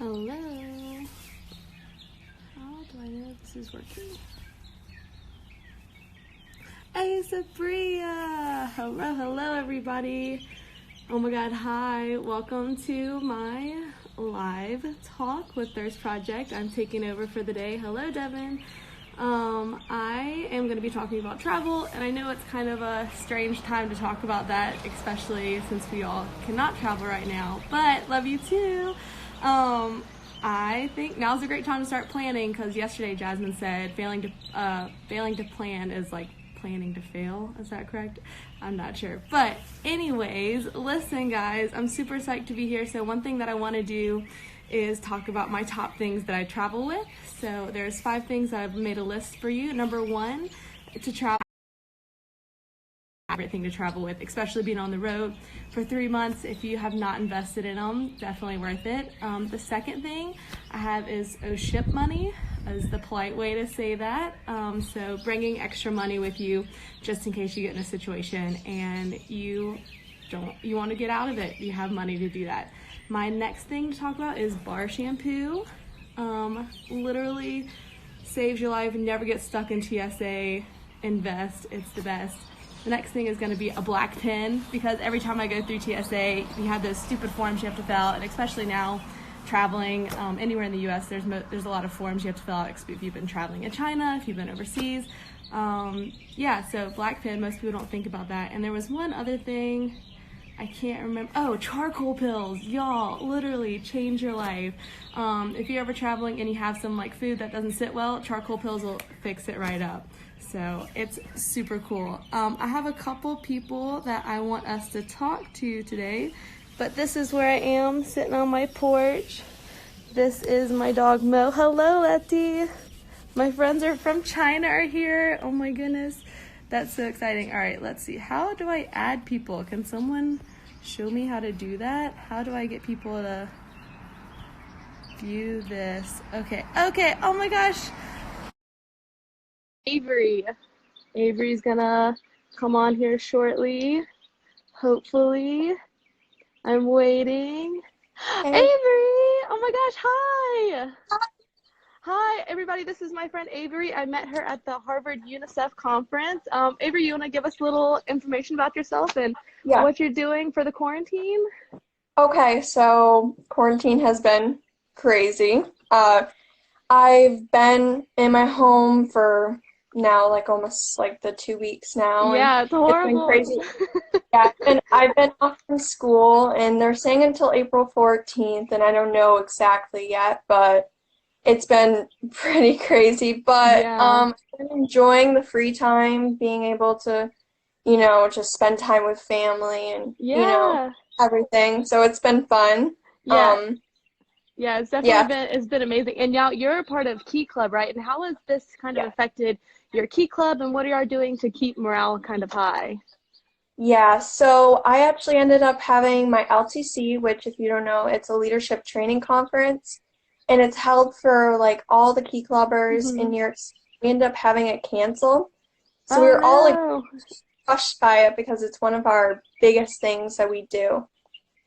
Hello. How do I know this is working? Hey, Sabria! Hello, everybody. Oh my god, hi. Welcome to my live talk with Thirst Project. I'm taking over for the day. Hello, Devin. I am going to be talking about travel, and I know it's kind of a strange time to talk about that, especially since we all cannot travel right now, but love you too. I think now's a great time to start planning, because yesterday Jasmine said failing to plan is like planning to fail. Is that correct? I'm not sure. But anyways, listen guys, I'm super psyched to be here. So one thing that I want to do is talk about my top things that I travel with. So there's 5 things I've made a list for you. Number 1, to travel. Favorite thing to travel with, especially being on the road for 3 months. If you have not invested in them, definitely worth it. The second thing I have is ship money, is the polite way to say that. So bringing extra money with you just in case you get in a situation and you want to get out of it. You have money to do that. My next thing to talk about is bar shampoo. Literally saves your life and never get stuck in TSA. Invest, it's the best. The next thing is going to be a black pen, because every time I go through TSA, you have those stupid forms you have to fill out, and especially now traveling anywhere in the U.S., there's a lot of forms you have to fill out if you've been traveling in China, if you've been overseas. Yeah, so black pen, most people don't think about that. And there was one other thing, I can't remember. Oh, charcoal pills. Y'all, literally change your life. If you're ever traveling and you have some like food that doesn't sit well, charcoal pills will fix it right up. So it's super cool. I have a couple people that I want us to talk to today, but this is where I am sitting on my porch. This is my dog Mo. Hello, Letty. My friends are from China are here. Oh my goodness. That's so exciting. All right, let's see. How do I add people? Can someone show me how to do that? How do I get people to view this? Okay. Oh my gosh. Avery's gonna come on here shortly. Hopefully. I'm waiting. Hey. Avery! Oh my gosh, hi! Hi, everybody. This is my friend Avery. I met her at the Harvard UNICEF conference. Avery, you want to give us a little information about yourself and what you're doing for the quarantine? Okay, so quarantine has been crazy. I've been in my home for now like almost like the 2 weeks now. Yeah, and it's horrible. It's been crazy. Yeah, and I've been off from school, and they're saying until April 14th, and I don't know exactly yet, but it's been pretty crazy. But I've been enjoying the free time, being able to, just spend time with family and, everything. So it's been fun. Yeah, it's definitely been amazing. And now you're a part of Key Club, right? And how has this kind of affected your Key Club, and what are you doing to keep morale kind of high? Yeah, so I actually ended up having my LTC, which if you don't know, it's a leadership training conference, and it's held for like all the Key Clubbers in New York City. We ended up having it canceled. So we were all like crushed by it because it's one of our biggest things that we do.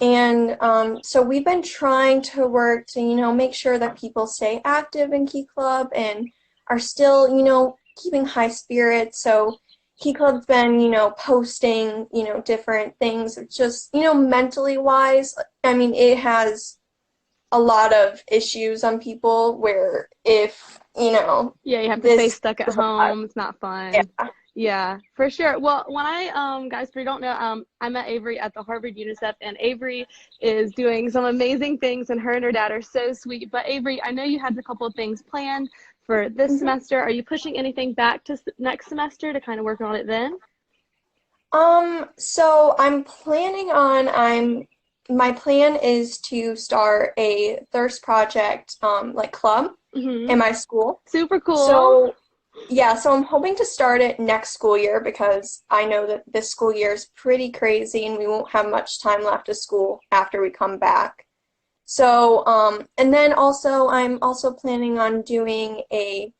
And so we've been trying to work to, make sure that people stay active in Key Club and are still, keeping high spirits. So Key Club's been, posting, different things. It's just, mentally wise, I mean, it has a lot of issues on people where if, you have to stay stuck at home. It's not fun. Yeah, for sure. Well, when guys, if you don't know, I met Avery at the Harvard UNICEF, and Avery is doing some amazing things, and her and her dad are so sweet. But Avery, I know you had a couple of things planned for this semester. Are you pushing anything back to next semester to kind of work on it then? So I'm planning on, my plan is to start a Thirst Project, like club in my school. Super cool. So I'm hoping to start it next school year, because I know that this school year is pretty crazy and we won't have much time left of school after we come back. So, and then also I'm also planning on doing a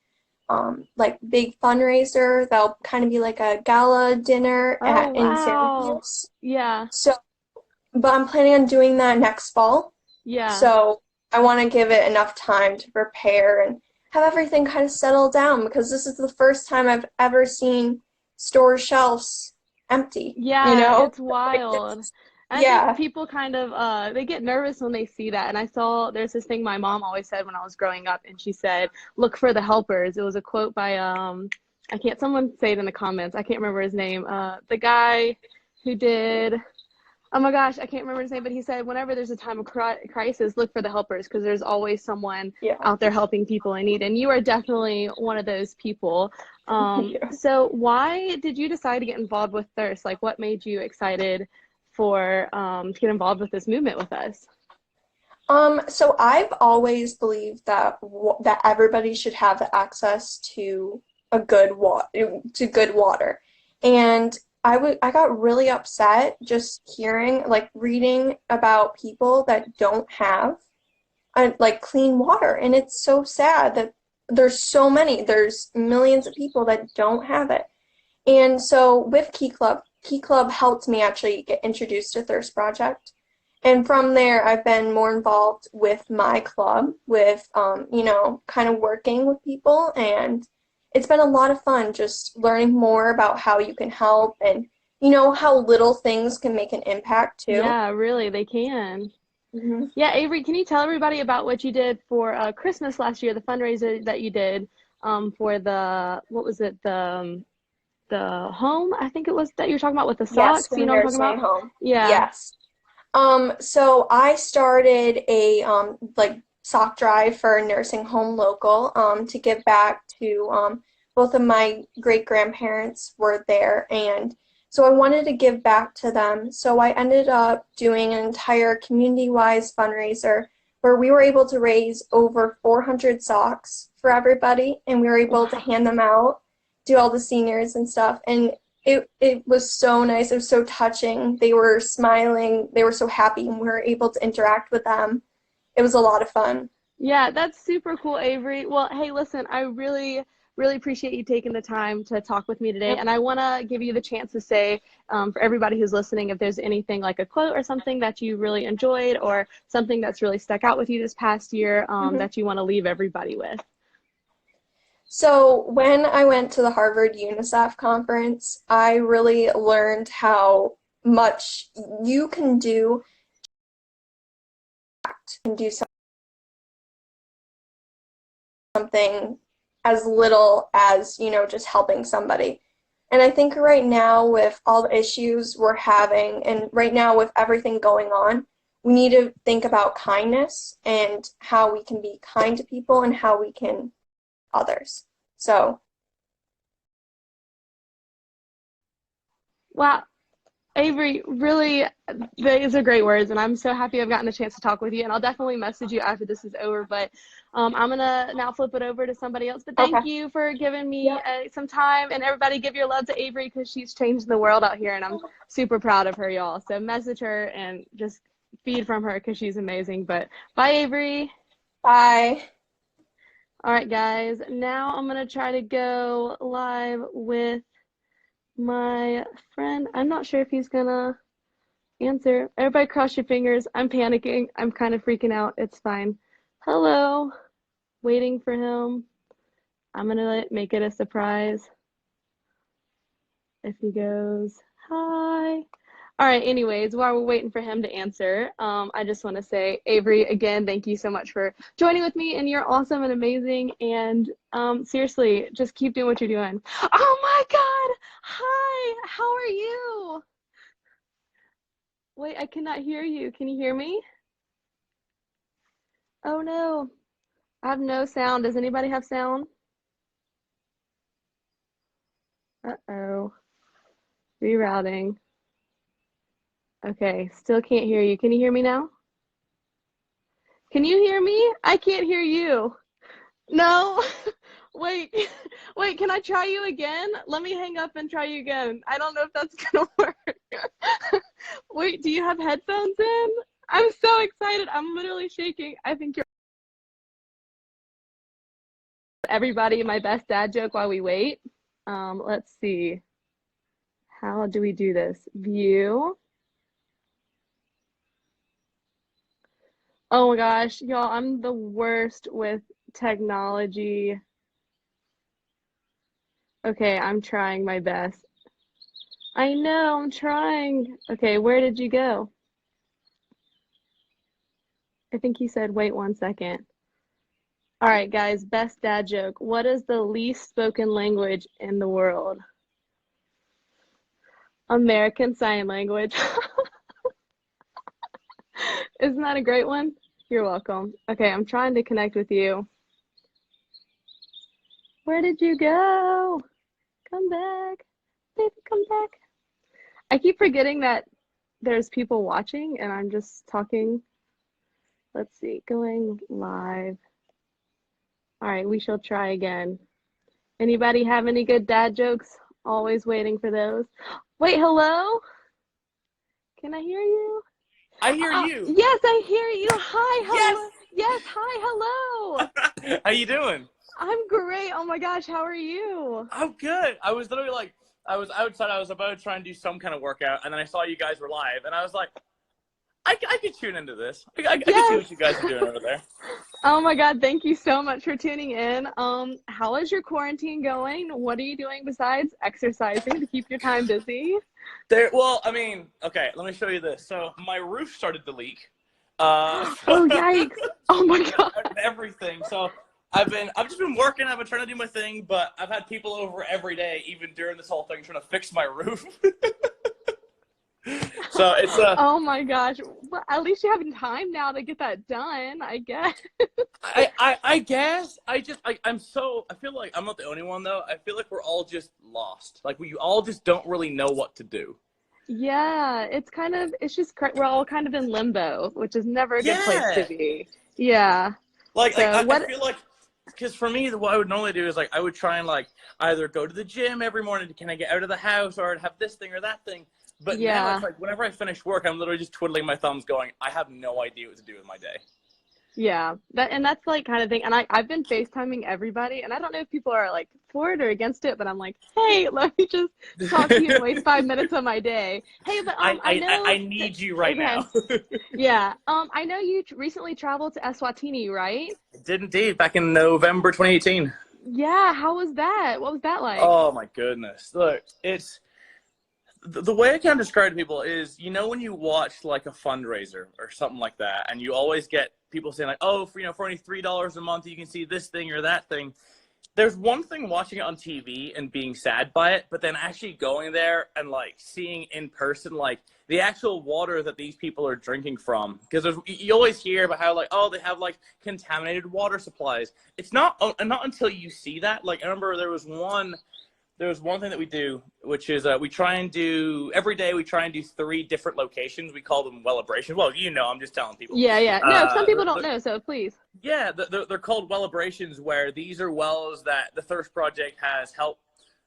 like big fundraiser that'll kind of be like a gala dinner in Syracuse. Yeah. So, but I'm planning on doing that next fall. Yeah. So I want to give it enough time to prepare and have everything kind of settle down because this is the first time I've ever seen store shelves empty, you Yeah, know? it's Like wild. it's, And I think yeah. people kind of they get nervous when they see that. And I saw there's this thing my mom always said when I was growing up, and she said, "Look for the helpers." It was a quote by I can't someone say it in the comments. I can't remember his name. The guy who did oh my gosh, I can't remember his name, but he said whenever there's a time of crisis, look for the helpers because there's always someone Yeah. out there helping people in need. And you are definitely one of those people. Thank you. So why did you decide to get involved with Thirst? Like, what made you excited for to get involved with this movement with us? So I've always believed that that everybody should have access to a good water. And I got really upset just hearing like reading about people that don't have like clean water. And it's so sad that there's millions of people that don't have it. And so with Key Club helped me actually get introduced to Thirst Project. And from there, I've been more involved with my club, with, kind of working with people. And it's been a lot of fun just learning more about how you can help and, how little things can make an impact too. Yeah, really, they can. Hmm. Yeah, Avery, can you tell everybody about what you did for Christmas last year, the fundraiser that you did for the, what was it, the home, I think it was that you were talking about with the Yes, socks. You home know what I'm talking nursing about? home. Yeah. Yes. So I started a like sock drive for a nursing home local to give back to both of my great grandparents were there, and so I wanted to give back to them. So I ended up doing an entire community-wise fundraiser where we were able to raise over 400 socks for everybody, and we were able to Wow. hand them out to all the seniors and stuff. And it was so nice. It was so touching. They were smiling. They were so happy, and we were able to interact with them. It was a lot of fun. Yeah, that's super cool, Avery. Well, hey, listen, I really, really appreciate you taking the time to talk with me today. Yep. And I want to give you the chance to say, for everybody who's listening, if there's anything like a quote or something that you really enjoyed or something that's really stuck out with you this past year Hmm. that you want to leave everybody with. So when I went to the Harvard UNICEF conference, I really learned how much you can do and do something as little as, just helping somebody. And I think right now, with all the issues we're having, and right now with everything going on, we need to think about kindness and how we can be kind to people and how we can others. So, Wow. Avery, really, these are great words, and I'm so happy I've gotten the chance to talk with you. And I'll definitely message you after this is over. But I'm gonna now flip it over to somebody else. But okay. thank you for giving me Yeah. some time, and everybody give your love to Avery because she's changing the world out here, and I'm super proud of her, y'all. So message her and just feed from her because she's amazing. But bye, Avery. Bye. All right, guys. Now I'm gonna try to go live with my friend. I'm not sure if he's gonna answer. Everybody cross your fingers. I'm panicking. I'm kind of freaking out. It's fine. Hello. Waiting for him. I'm gonna make it a surprise if he goes, hi. All right, anyways, while we're waiting for him to answer, I just want to say, Avery, again, thank you so much for joining with me, and you're awesome and amazing, and seriously, just keep doing what you're doing. Oh my God! Hi, how are you? Wait, I cannot hear you. Can you hear me? Oh no. I have no sound. Does anybody have sound? Uh-oh. Rerouting. Okay, still can't hear you. Can you hear me now? Can you hear me? I can't hear you. No. Wait. Wait, can I try you again? Let me hang up and try you again. I don't know if that's gonna work. Wait, do you have headphones in? I'm so excited. I'm literally shaking. I think you're everybody my best dad joke while we wait. Let's see. How do we do this? View. Oh my gosh, y'all, I'm the worst with technology. Okay, I'm trying my best. I know, I'm trying. Okay, where did you go? I think he said, wait 1 second. All right, guys, best dad joke. What is the least spoken language in the world? American Sign Language. Isn't that a great one? You're welcome. Okay, I'm trying to connect with you. Where did you go? Come back. Baby, come back. I keep forgetting that there's people watching and I'm just talking. Let's see, going live. All right, we shall try again. Anybody have any good dad jokes? Always waiting for those. Wait, hello? Can I hear you? I hear you. Yes, I hear you. Hi, Yes. hello. Yes, hi, hello. How you doing? I'm great. Oh my gosh, how are you? I'm good. I was literally like, I was outside. I was about to try and do some kind of workout, and then I saw you guys were live, and I was like, I could tune into this. I could see what you guys are doing over there. Oh my God, thank you so much for tuning in. How is your quarantine going? What are you doing besides exercising to keep your time busy? Well, I mean, okay, let me show you this. So my roof started to leak. Oh, yikes. Oh my God. Everything. So I've just been working. I've been trying to do my thing, but I've had people over every day, even during this whole thing, trying to fix my roof. So it's Oh my gosh. Well, at least you're having time now to get that done, I guess. I guess I feel like I'm not the only one though. I feel like we're all just lost. Like we all just don't really know what to do. Yeah, we're all kind of in limbo, which is never a good place to Yeah. be. Yeah. Like So I feel like, because for me, what I would normally do is like I would try and like either go to the gym every morning to kind of get out of the house, or I'd have this thing or that thing. But now yeah. it's like whenever I finish work, I'm literally just twiddling my thumbs, going, I have no idea what to do with my day. Yeah, that's like kind of thing. And I've been FaceTiming everybody, and I don't know if people are like for it or against it, but I'm like, hey, let me just talk to you and waste 5 minutes of my day. Hey, but I know I need you right okay, now. yeah. I know you recently traveled to Eswatini, right? I did indeed, back in November 2018. Yeah, how was that? What was that like? Oh my goodness! Look, it's the way I can describe to people is, you know, when you watch like a fundraiser or something like that, and you always get people saying like, oh, for only $3 a month, you can see this thing or that thing. There's one thing watching it on TV and being sad by it, but then actually going there and like seeing in person, like the actual water that these people are drinking from. Because you always hear about how like, oh, they have like contaminated water supplies. It's not until you see that. Like I remember there's one thing that we do, which is we try and do every day. We try and do 3 different locations. We call them Wellabrations. Well, you know, I'm just telling people. Yeah. No, some people don't know, so please. Yeah, they're called Wellabrations, where these are wells that the Thirst Project has helped,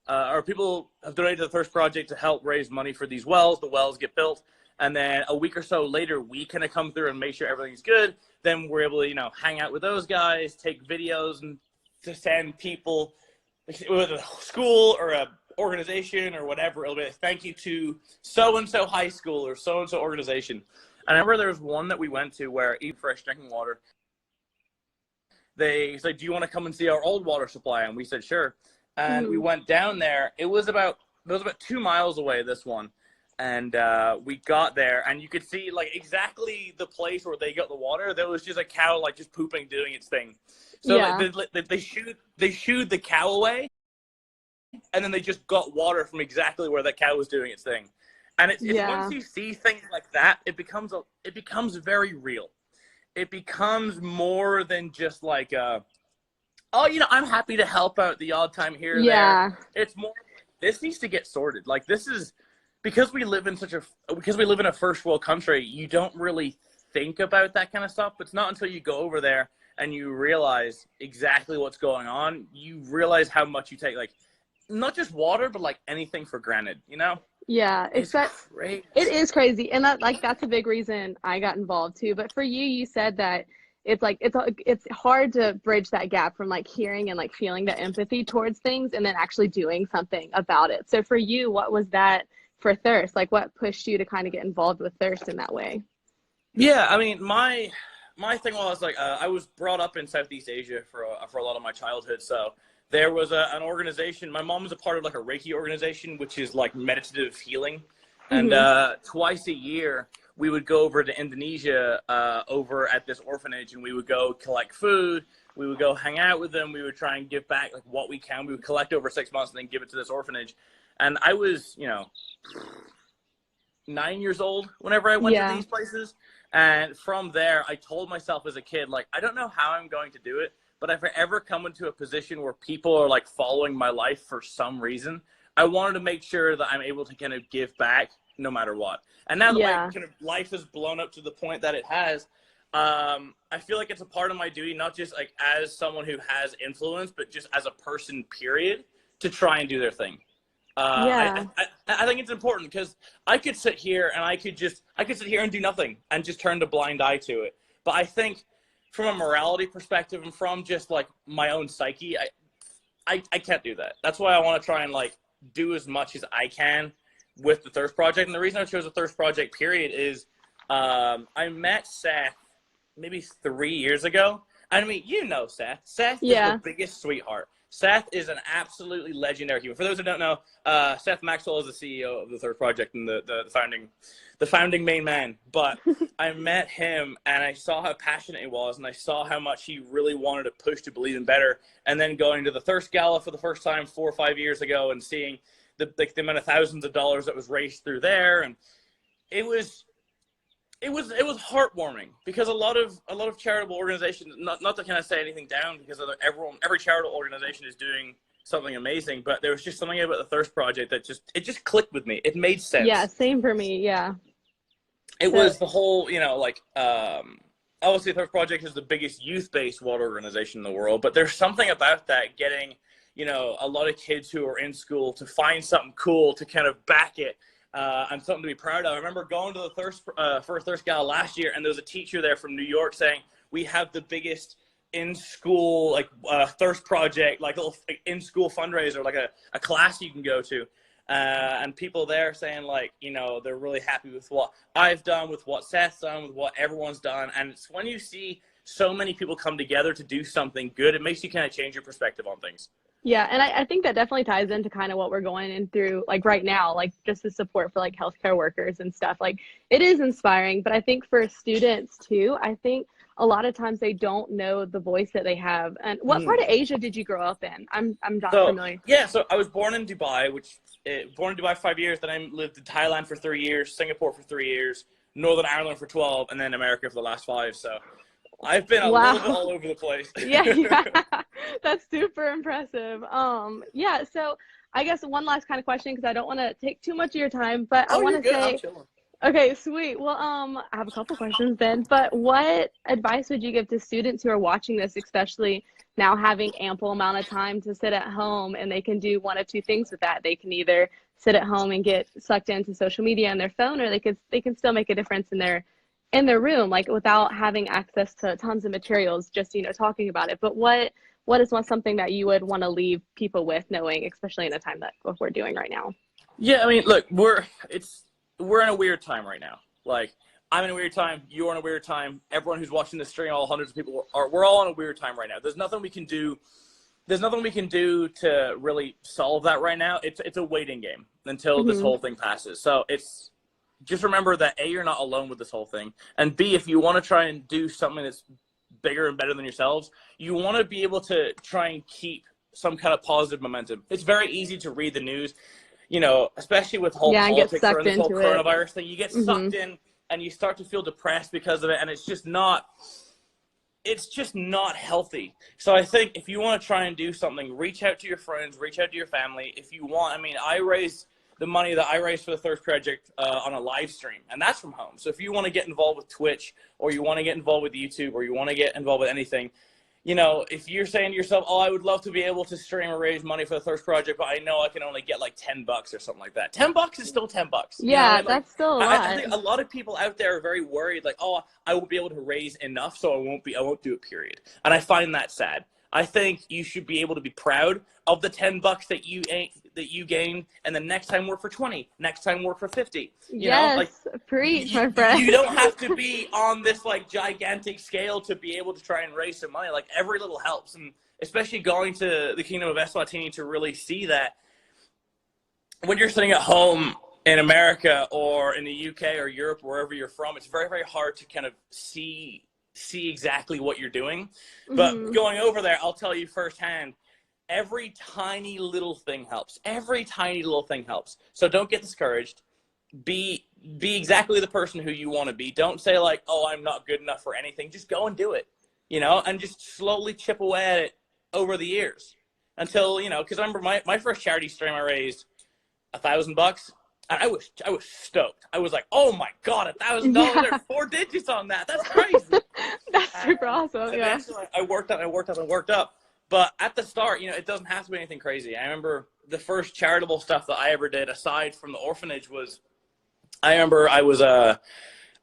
or people have donated to the Thirst Project to help raise money for these wells. The wells get built, and then a week or so later, we kind of come through and make sure everything's good. Then we're able to, hang out with those guys, take videos, and to send people, with a school or a organization or whatever, it'll be a thank you to so-and-so high school or so-and-so organization. And I remember there was one that we went to where, Eat Fresh Drinking Water, they said, do you want to come and see our old water supply? And we said, sure. And we went down there. It was about 2 miles away, this one. And we got there, and you could see like exactly the place where they got the water. There was just a cow like just pooping, doing its thing. So Yeah. they shooed the cow away, and then they just got water from exactly where that cow was doing its thing. And it's once you see things like that, it becomes very real. It becomes more than just like I'm happy to help out the odd time here or there. It's more, this needs to get sorted. Like this is because we live in a first world country, you don't really think about that kind of stuff. It's not until you go over there and you realize exactly what's going on, you realize how much you take, like, not just water, but like anything for granted, Yeah, it's crazy. It is crazy, and that's a big reason I got involved too. But for you, you said that it's like it's hard to bridge that gap from like hearing and like feeling that empathy towards things and then actually doing something about it. So for you, what was that for Thirst? Like what pushed you to kind of get involved with Thirst in that way? Yeah, I mean, my my thing was like, I was brought up in Southeast Asia for a lot of my childhood. So there was an organization. My mom was a part of like a Reiki organization, which is like meditative healing. And twice a year, we would go over to Indonesia over at this orphanage, and we would go collect food. We would go hang out with them. We would try and give back like what we can. We would collect over 6 months and then give it to this orphanage. And I was, 9 years old whenever I went to these places. And from there, I told myself as a kid, like, I don't know how I'm going to do it, but if I ever come into a position where people are like following my life for some reason, I wanted to make sure that I'm able to kind of give back no matter what. And now that my kind of life has blown up to the point that it has, I feel like it's a part of my duty, not just like as someone who has influence, but just as a person, period, to try and do their thing. I think it's important because I could sit here and I could sit here and do nothing and just turn a blind eye to it. But I think from a morality perspective and from just like my own psyche, I can't do that. That's why I want to try and like do as much as I can with the Thirst Project. And the reason I chose the Thirst Project, period, is I met Seth maybe 3 years ago. I mean, Seth. Seth is the biggest sweetheart. Seth is an absolutely legendary human. For those who don't know, Seth Maxwell is the CEO of the Thirst Project and the founding main man. But I met him and I saw how passionate he was, and I saw how much he really wanted to push to believe in better. And then going to the Thirst Gala for the first time 4 or 5 years ago and seeing the amount of thousands of dollars that was raised through there, and it was heartwarming because a lot of charitable organizations, not to kind of say anything down, because every charitable organization is doing something amazing, but there was just something about the Thirst Project that just clicked with me. It made sense. Yeah, same for me. Yeah. It was the whole, obviously Thirst Project is the biggest youth-based water organization in the world, but there's something about that getting, a lot of kids who are in school to find something cool to kind of back it. And something to be proud of. I remember going to the first Thirst Gala last year, and there was a teacher there from New York saying, we have the biggest in-school Thirst Project, like little in-school fundraiser, like a class you can go to. And people there saying like, they're really happy with what I've done, with what Seth's done, with what everyone's done. And it's when you see so many people come together to do something good, it makes you kind of change your perspective on things. Yeah, and I think that definitely ties into kind of what we're going in through, like right now, like just the support for like healthcare workers and stuff. Like it is inspiring, but I think for students too, I think a lot of times they don't know the voice that they have. And what part of Asia did you grow up in? I'm not familiar. Yeah, so I was born in Dubai, born in Dubai for 5 years. Then I lived in Thailand for 3 years, Singapore for 3 years, Northern Ireland for 12, and then America for the last 5. So I've been a little bit all over the place. Yeah, that's super impressive. Yeah, so I guess one last kind of question, because I don't want to take too much of your time, but I want to say, okay, sweet. Well, I have a couple questions then, but what advice would you give to students who are watching this, especially now having ample amount of time to sit at home, and they can do one of two things with that? They can either sit at home and get sucked into social media on their phone, or they can still make a difference in their room, like without having access to tons of materials, just, talking about it. But what is something that you would want to leave people with, knowing, especially in a time that what we're doing right now? Yeah, I mean, look, we're in a weird time right now. Like, I'm in a weird time, you're in a weird time, everyone who's watching this stream, all hundreds of people we're all in a weird time right now. There's nothing we can do to really solve that right now. It's a waiting game until this whole thing passes. So just remember that A, you're not alone with this whole thing, and B, if you want to try and do something that's bigger and better than yourselves, you want to be able to try and keep some kind of positive momentum. It's very easy to read the news, especially with whole politics or this whole coronavirus thing. You get sucked in and you start to feel depressed because of it, and it's just not healthy. So I think if you want to try and do something, reach out to your friends, reach out to your family. If you want, I mean, I raise the money that I raised for the Thirst Project on a live stream, and that's from home. So if you want to get involved with Twitch, or you want to get involved with YouTube, or you want to get involved with anything, if you're saying to yourself, oh, I would love to be able to stream or raise money for the Thirst Project, but I know I can only get like $10 or something like that. $10 is still $10. Yeah, that's still a lot. I think a lot of people out there are very worried, like, oh, I won't be able to raise enough, so I won't do it, period. And I find that sad. I think you should be able to be proud of the $10 that that you gain, and then next time work for 20, next time work for 50. You yes, know, like preach, my friend. You don't have to be on this like gigantic scale to be able to try and raise some money. Like every little helps, and especially going to the Kingdom of Eswatini to really see that when you're sitting at home in America or in the UK or Europe, wherever you're from, it's very, very hard to kind of see exactly what you're doing. But going over there, I'll tell you firsthand, every tiny little thing helps. Every tiny little thing helps. So don't get discouraged. Be exactly the person who you want to be. Don't say like, oh, I'm not good enough for anything. Just go and do it, you know, and just slowly chip away at it over the years until, you know, because I remember my first charity stream I raised $1,000. And I was stoked. I was like, oh my God, $1,000. There's 4 digits on that. That's crazy. That's super awesome. Yeah. I worked up. But at the start, you know, it doesn't have to be anything crazy. I remember the first charitable stuff that I ever did, aside from the orphanage, was I remember I was at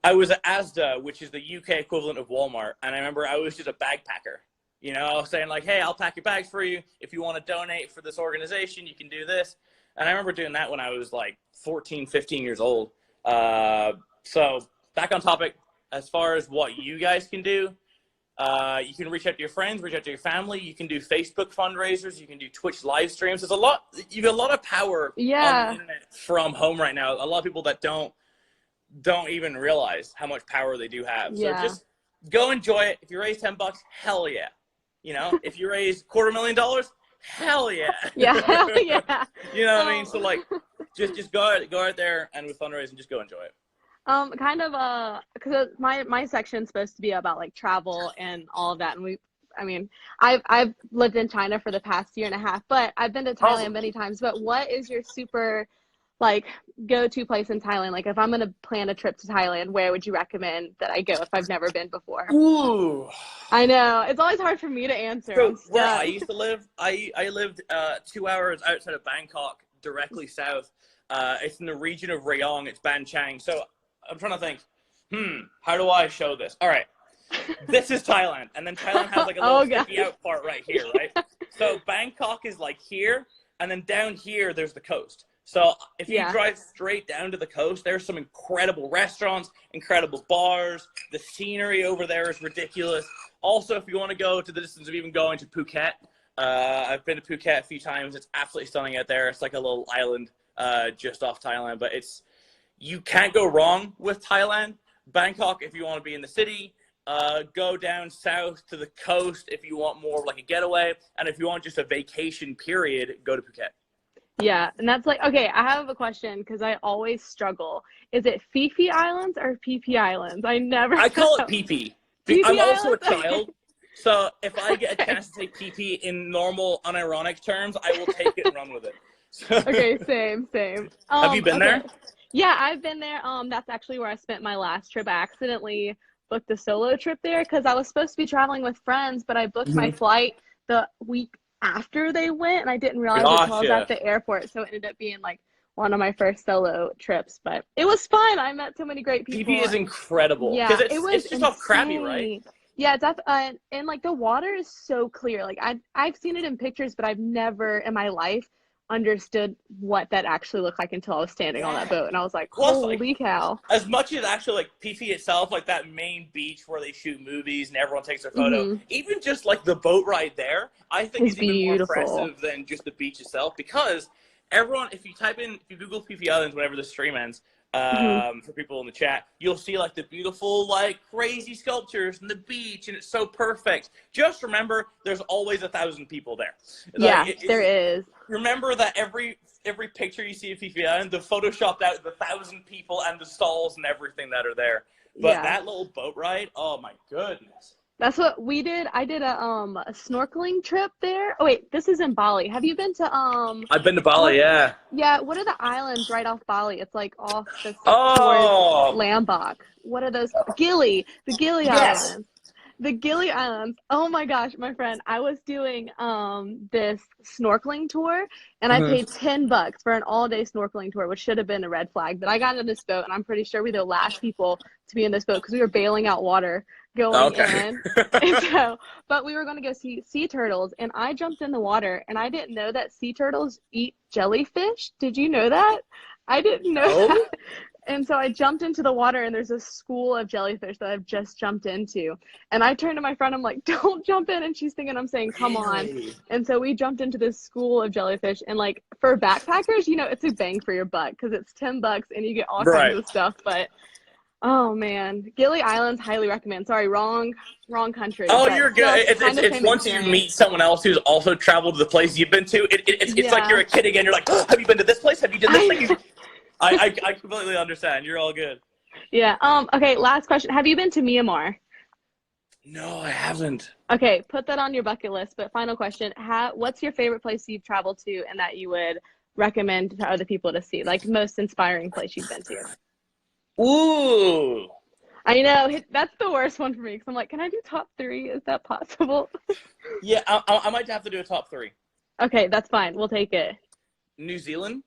Asda, which is the UK equivalent of Walmart, and I remember I was just a bag packer. You know, I was saying like, hey, I'll pack your bags for you. If you want to donate for this organization, you can do this. And I remember doing that when I was like 14, 15 years old. So back on topic, as far as what you guys can do, you can reach out to your friends, reach out to your family. You can do Facebook fundraisers. You can do Twitch live streams. There's you have a lot of power on the internet from home right now. A lot of people that don't even realize how much power they do have. So just go enjoy it. If you raise $10, hell yeah. You know, if you raise $250,000, hell yeah. Yeah, hell yeah. You know what I mean? So like, just go out there and with fundraising, just go enjoy it. Kind of because my section's supposed to be about like travel and all of that, and I've lived in China for the past year and a half, but I've been to Thailand many times. But what is your super like go-to place in Thailand? Like if I'm gonna plan a trip to Thailand, where would you recommend that I go if I've never been before? Ooh, I know it's always hard for me to answer. So where I used to live, I lived 2 hours outside of Bangkok, directly south. It's in the region of Rayong. It's Ban Chang. So I'm trying to think, how do I show this? All right, this is Thailand. And then Thailand has like a little sticky out part right here, right? So Bangkok is like here, and then down here, there's the coast. So if you drive straight down to the coast, there's some incredible restaurants, incredible bars. The scenery over there is ridiculous. Also, if you want to go to the distance of even going to Phuket, I've been to Phuket a few times. It's absolutely stunning out there. It's like a little island just off Thailand, but you can't go wrong with Thailand. Bangkok, if you want to be in the city, go down south to the coast if you want more of like a getaway, and if you want just a vacation period, go to Phuket. Yeah, and that's like, okay, I have a question because I always struggle. Is it Phi Phi Islands or Phi Phi Islands? I call it Phi Phi. I'm also a child, so if I get a chance to say Phi Phi in normal, unironic terms, I will take it and run with it. So. Okay, same. Have you been there? Yeah, I've been there. That's actually where I spent my last trip. I accidentally booked a solo trip there because I was supposed to be traveling with friends, but I booked my flight the week after they went, and I didn't realize it until I was at the airport. So it ended up being like one of my first solo trips, but it was fun. I met so many great people. PB is incredible. Yeah, it's just off Krabi, right? Yeah, and like the water is so clear. Like I've seen it in pictures, but I've never in my life understood what that actually looked like until I was standing on that boat, and I was like, holy cow. As much as actually like Phi Phi itself, like that main beach where they shoot movies and everyone takes their photo, even just like the boat ride there, I think is even more impressive than just the beach itself, because everyone, if you Google Phi Phi Islands whenever the stream ends, for people in the chat, you'll see like the beautiful, like crazy sculptures and the beach, and it's so perfect. Just remember, there's always 1,000 people there. There is. Remember that every picture you see of Phi Phi Island, they've photoshopped out the 1,000 people and the stalls and everything that are there. But that little boat ride, oh my goodness. That's what we did. I did a snorkeling trip there. Oh wait, this is in Bali. Have you been to I've been to Bali, yeah. Yeah, what are the islands right off Bali? It's like off the towards Lombok. What are those? The Gili Islands. The Gili Islands. Oh my gosh, my friend. I was doing this snorkeling tour and I paid $10 for an all-day snorkeling tour, which should have been a red flag. But I got in this boat and I'm pretty sure we were the last people to be in this boat because we were bailing out water going in. And so, but we were going to go see sea turtles and I jumped in the water and I didn't know that sea turtles eat jellyfish. Did you know that? I didn't know that. And so I jumped into the water and there's a school of jellyfish that I've just jumped into. And I turned to my friend, I'm like, don't jump in. And she's thinking I'm saying, come on. And so we jumped into this school of jellyfish. And like for backpackers, you know, it's a bang for your buck because it's $10 and you get all kinds of stuff. But oh man, Gili Islands, highly recommend. Sorry, wrong country. Oh, you're good. It's once you meet someone else who's also traveled to the place you've been to, it's like you're a kid again. You're like, oh, have you been to this place? Have you done this thing? I completely understand. You're all good. Yeah. Okay, last question. Have you been to Myanmar? No, I haven't. Okay, put that on your bucket list. But final question, what's your favorite place you've traveled to and that you would recommend to other people to see? Like most inspiring place you've been to? Ooh. I know. That's the worst one for me because I'm like, can I do top 3? Is that possible? Yeah, I might have to do a top 3. Okay, that's fine. We'll take it. New Zealand.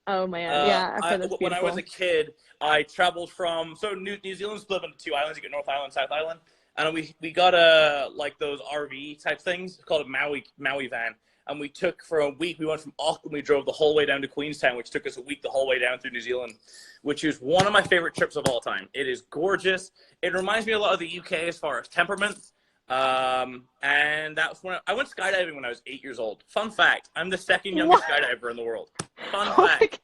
Oh man, yeah. When I was a kid, I traveled from New Zealand's split into 2 islands. You get North Island, South Island, and we got like those RV type things called a Maui van, and we took for a week. We went from Auckland, we drove the whole way down to Queenstown, which took us a week the whole way down through New Zealand, which is one of my favorite trips of all time. It is gorgeous. It reminds me a lot of the UK as far as temperament. And that was when I went skydiving when I was 8 years old. Fun fact, I'm the second youngest skydiver in the world. Fun fact.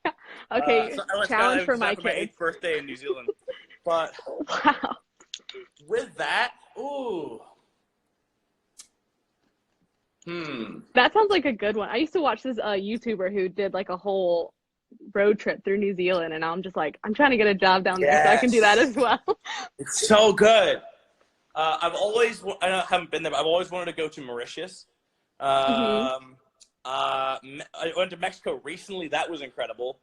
Okay, so I went challenge for my kids. My 8th birthday in New Zealand. But wow. With that, that sounds like a good one. I used to watch this YouTuber who did like a whole road trip through New Zealand, and I'm just like, I'm trying to get a job down there so I can do that as well. It's so good. I haven't been there, but I've always wanted to go to Mauritius. I went to Mexico recently. That was incredible.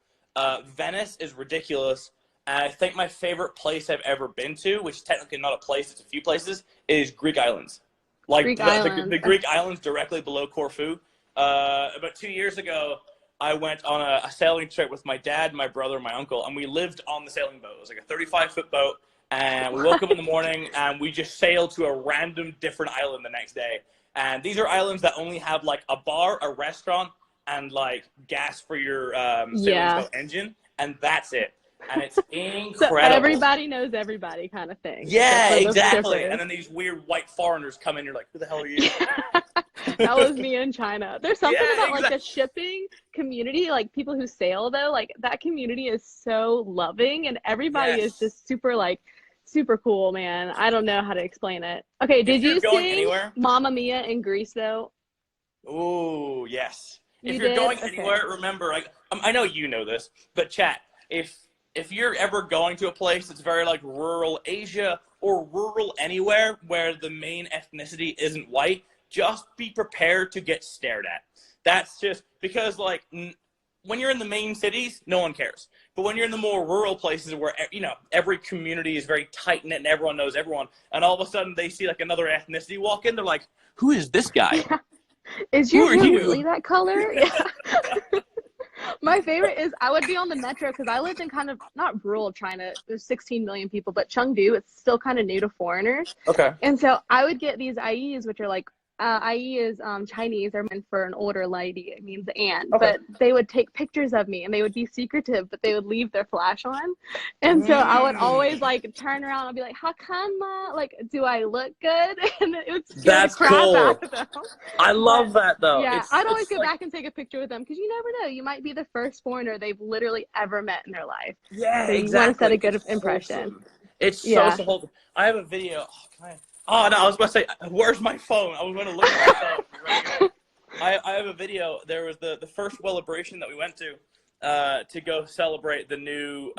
Venice is ridiculous. And I think my favorite place I've ever been to, which is technically not a place, it's a few places, is Greek islands. Like the Greek islands directly below Corfu. About 2 years ago, I went on a sailing trip with my dad, my brother, and my uncle, and we lived on the sailing boat. It was like a 35-foot boat. And we woke up in the morning and we just sailed to a random different island the next day. And these are islands that only have like a bar, a restaurant, and like gas for your sailing boat engine. And that's it. And it's incredible. So everybody knows everybody kind of thing. Yeah, exactly. And then these weird white foreigners come in. You're like, who the hell are you? That was me in China. There's something about like the shipping community, like people who sail though, like that community is so loving and everybody is just super cool, man. I don't know how to explain it. Okay, did you sing Mamma Mia in Greece though? Oh, yes. If you're going anywhere, remember, I know you know this, but chat, if you're ever going to a place that's very like rural Asia or rural anywhere where the main ethnicity isn't white, just be prepared to get stared at. That's just because like when you're in the main cities, no one cares. But when you're in the more rural places where, you know, every community is very tight-knit and everyone knows everyone, and all of a sudden they see like another ethnicity walk in, they're like, who is this guy? Yeah. Is your hair really that color? Yeah. My favorite is I would be on the metro because I lived in kind of not rural China. There's 16 million people, but Chengdu, it's still kind of new to foreigners. Okay. And so I would get these IEs, which are like, IE is Chinese, are meant for an older lady. It means aunt. Okay. But they would take pictures of me and they would be secretive, but they would leave their flash on. And so I would always like turn around and be like, how come, like, do I look good? And it would scare the crap out of them. I love that though. Yeah, I'd always go back and take a picture with them because you never know. You might be the first foreigner they've literally ever met in their life. Yeah, so you want to set a good impression. Awesome. It's so wholesome. I have a video. Oh, no, I was about to say, where's my phone? I was going to look at my phone. I have a video. There was the first celebration that we went to go celebrate the new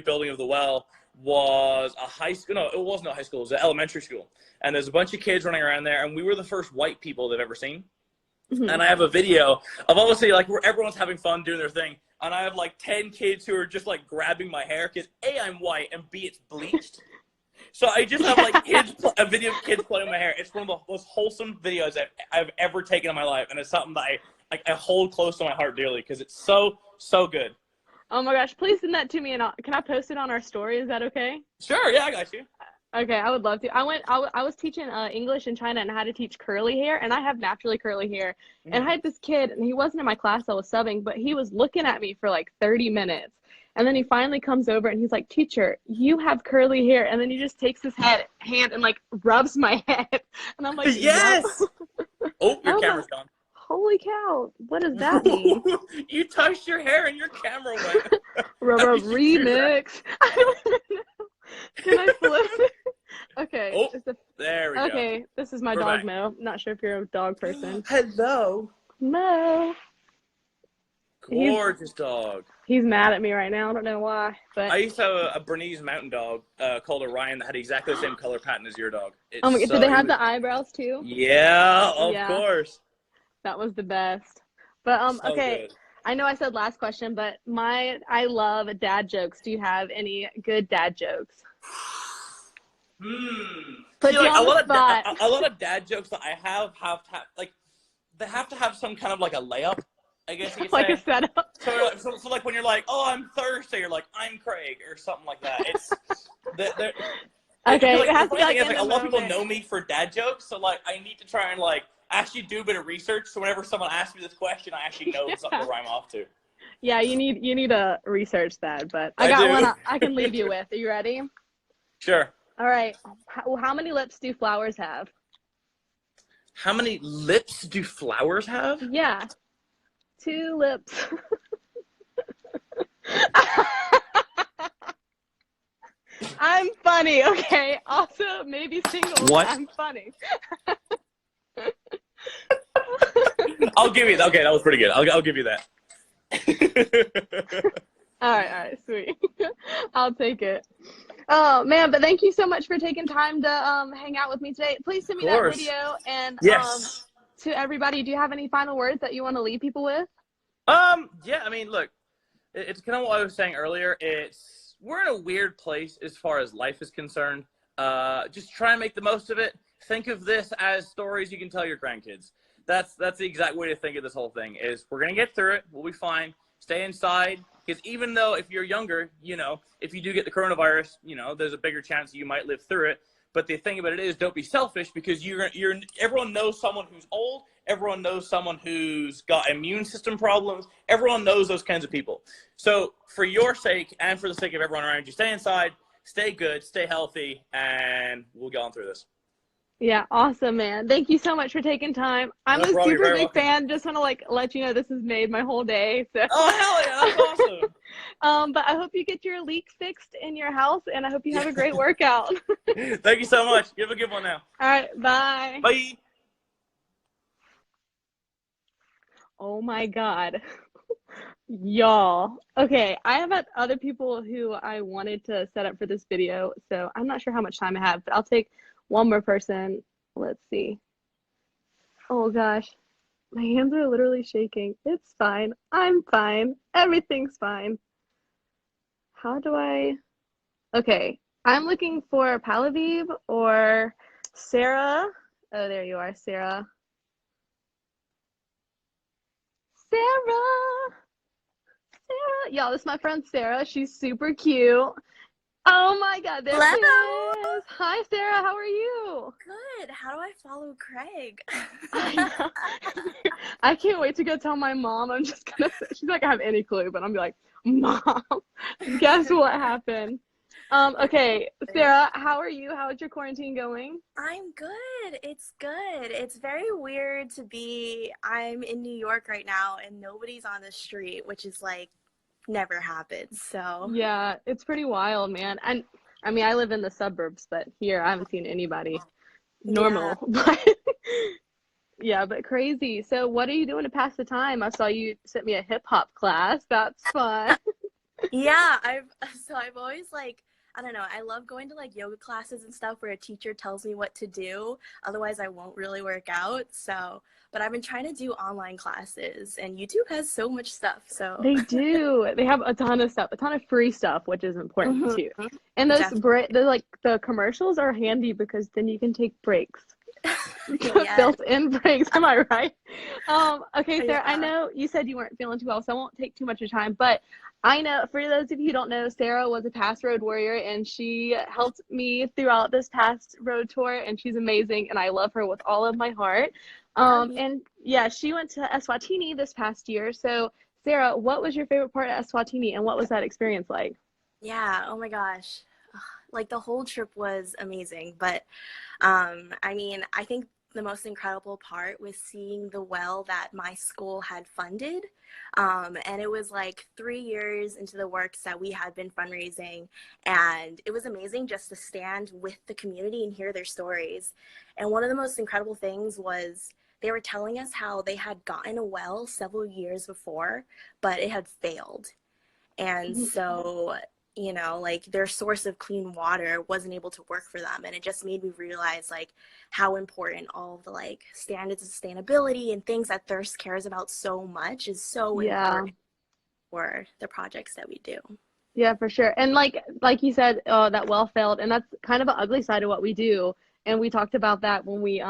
building of the well was a high school. No, it wasn't a high school. It was an elementary school. And there's a bunch of kids running around there, and we were the first white people they've ever seen. Mm-hmm. And I have a video of obviously like where everyone's having fun doing their thing. And I have like 10 kids who are just like grabbing my hair because A, I'm white, and B, it's bleached. So I just have like a video of kids playing with my hair. It's one of the most wholesome videos I've ever taken in my life, and it's something that I hold close to my heart dearly because it's so good. Oh my gosh, please send that to me, and can I post it on our story? Is that okay? Sure, yeah, I got you. Okay, I would love to. I was teaching English in China, and I had to teach curly hair, and I have naturally curly hair. And I had this kid, and he wasn't in my class, I was subbing, but he was looking at me for like 30 minutes. And then he finally comes over, and he's like, "Teacher, you have curly hair." And then he just takes his hand and like rubs my head. And I'm like, yes! Oh, your camera's gone. Holy cow, what does that mean? You touched your hair and your camera went. Remix. I don't even know. Can I flip it? Okay. Oh, there we go. Okay, this is my dog, back. Mo. Not sure if you're a dog person. Hello. Mo. Gorgeous dog. He's mad at me right now. I don't know why. But I used to have a Bernese mountain dog called Orion that had exactly the same color pattern as your dog. Oh my God, did they have the eyebrows too? Yeah, of course. That was the best. But okay, good. I know I said last question, but I love dad jokes. Do you have any good dad jokes? Put you on the spot. A lot of dad jokes that I have to have, like, they have to have some kind of like a layup, I guess you could like say. A setup. So like when you're like, "Oh, I'm Thursday," you're like, "I'm Craig," or something like that. It's okay. Like, the funny thing is, like, a lot of people know me for dad jokes, so like I need to try and like actually do a bit of research. So whenever someone asks me this question, I actually know something to rhyme off to. Yeah, you need to research that, but I got one I can leave you with. Are you ready? Sure. All right. How many lips do flowers have? How many lips do flowers have? Yeah. 2 lips. I'm funny, okay? Also, maybe single. What? I'm funny. I'll give you that. Okay, that was pretty good. I'll give you that. All right, sweet. I'll take it. Oh man, but thank you so much for taking time to hang out with me today. Please send me that video, and yes. To everybody, do you have any final words that you want to leave people with? Yeah, I mean, look, it's kind of what I was saying earlier. We're in a weird place as far as life is concerned. Just try and make the most of it. Think of this as stories you can tell your grandkids. That's the exact way to think of this whole thing. Is we're gonna get through it. We'll be fine. Stay inside, because even though if you're younger, if you do get the coronavirus, there's a bigger chance you might live through it. But the thing about it is, don't be selfish, because everyone knows someone who's old. Everyone knows someone who's got immune system problems. Everyone knows those kinds of people. So for your sake and for the sake of everyone around you, stay inside, stay good, stay healthy, and we'll get on through this. Yeah, awesome, man. Thank you so much for taking time. I'm a super big fan. Just want to let you know this has made my whole day. So. Oh, hell yeah, that's awesome. But I hope you get your leaks fixed in your house, and I hope you have a great workout. Thank you so much. You have a good one now. All right, bye. Bye. Oh my God. Y'all. Okay, I have other people who I wanted to set up for this video, so I'm not sure how much time I have, but I'll take one more person. Let's see. Oh gosh, my hands are literally shaking. It's fine. I'm fine. Everything's fine. How do I? Okay, I'm looking for Palaviv or Sarah. Oh, there you are, Sarah. Sarah. Y'all, this is my friend Sarah. She's super cute. Oh my God, there she is. Hi, Sarah. How are you? Good. How do I follow Craig? I can't wait to go tell my mom. I'm just gonna. She's not gonna have any clue, but I'm like, Mom, guess what happened? Okay, Sarah, how are you? How is your quarantine going? I'm good. It's good. It's very weird to be. I'm in New York right now, and nobody's on the street, which is like never happens. So yeah, it's pretty wild, man. And I mean, I live in the suburbs, but here I haven't seen anybody normal. Yeah. But yeah, but crazy. So what are you doing to pass the time? I saw you sent me a hip hop class. That's fun. Yeah, I've always I don't know. I love going to like yoga classes and stuff where a teacher tells me what to do. Otherwise, I won't really work out. So, but I've been trying to do online classes, and YouTube has so much stuff. So They do. They have a ton of stuff, a ton of free stuff, which is important too. And the commercials are handy because then you can take breaks. Yes. Built-in breaks, am I right? Okay, Sarah, Yeah. I know you said you weren't feeling too well, so I won't take too much of your time, but I know, for those of you who don't know, Sarah was a past road warrior, and she helped me throughout this past road tour, and she's amazing, and I love her with all of my heart. And yeah, she went to Eswatini this past year. So Sarah, what was your favorite part of Eswatini, and what was that experience like? Yeah, oh my gosh. Like the whole trip was amazing, but I mean, I think the most incredible part was seeing the well that my school had funded. And it was like 3 years into the works that we had been fundraising, and it was amazing just to stand with the community and hear their stories. And one of the most incredible things was they were telling us how they had gotten a well several years before, but it had failed. And so, you know, like their source of clean water wasn't able to work for them. And it just made me realize like how important all of the like standards of sustainability and things that Thirst cares about so much is so important for the projects that we do. Yeah, for sure. And like you said, that well failed, and that's kind of an ugly side of what we do. And we talked about that when we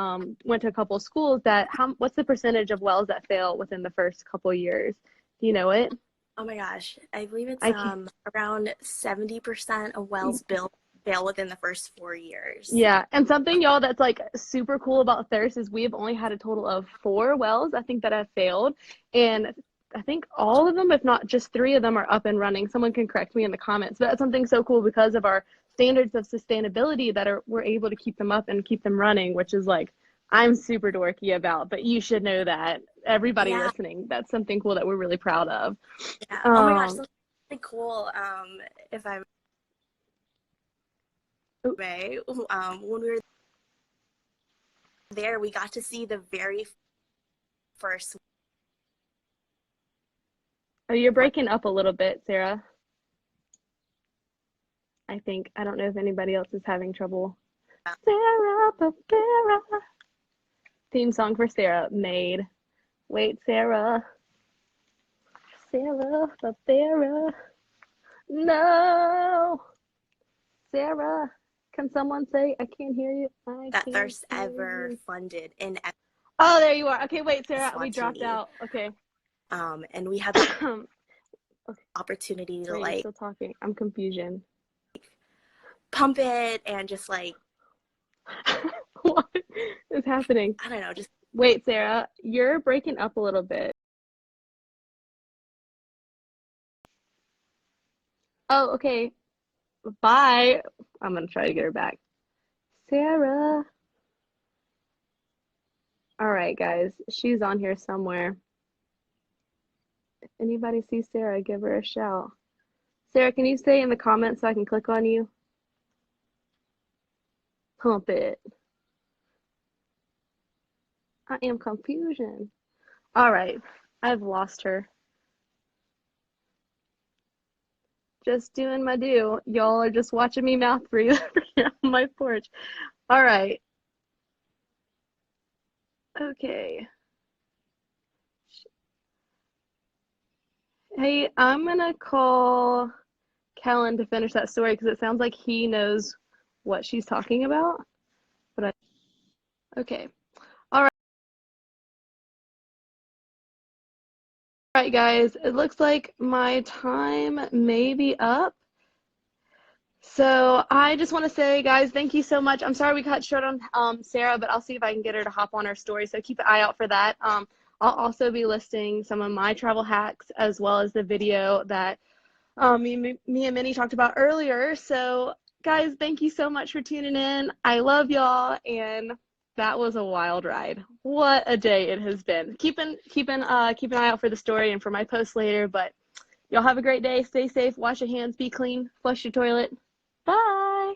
went to a couple of schools, that what's the percentage of wells that fail within the first couple of years? Do you know it? Oh my gosh, I believe it's around 70% of wells fail within the first 4 years. Yeah, and something, y'all, that's like super cool about Thirst is we've only had a total of 4 wells, I think, that have failed, and I think all of them, if not just 3 of them, are up and running. Someone can correct me in the comments, but that's something so cool because of our standards of sustainability that we're able to keep them up and keep them running, which is like I'm super dorky about, but you should know that. Everybody listening, that's something cool that we're really proud of. Yeah. Oh my gosh, that's really cool. If I may, when we were there, we got to see the very first. Oh, you're breaking up a little bit, Sarah. I think. I don't know if anybody else is having trouble. Sarah, Sarah. Theme song for Sarah made. Wait, Sarah. Sarah, Sarah. No. Sarah, can someone say, I can't hear you? That Thirst ever funded in. Oh, there you are. Okay, wait, Sarah, we dropped out. Okay. And we had the opportunity to like. Still talking. I'm confusion. Pump it and just like. What is happening? I don't know. Just wait, Sarah, you're breaking up a little bit. Oh, okay. Bye. I'm gonna try to get her back. Sarah. All right, guys. She's on here somewhere. If anybody sees Sarah, give her a shout. Sarah, can you stay in the comments so I can click on you? Pump it. I am confusion. All right. I've lost her. Just doing my due. Y'all are just watching me mouth breathe on my porch. All right. Okay. Hey, I'm gonna call Kellen to finish that story because it sounds like he knows what she's talking about. But okay. All right, guys. It looks like my time may be up. So I just want to say, guys, thank you so much. I'm sorry we cut short on Sarah, but I'll see if I can get her to hop on our story. So keep an eye out for that. I'll also be listing some of my travel hacks as well as the video that me and Minnie talked about earlier. So guys, thank you so much for tuning in. I love y'all, and that was a wild ride. What a day it has been. Keep an eye out for the story and for my post later. But y'all have a great day. Stay safe. Wash your hands. Be clean. Flush your toilet. Bye.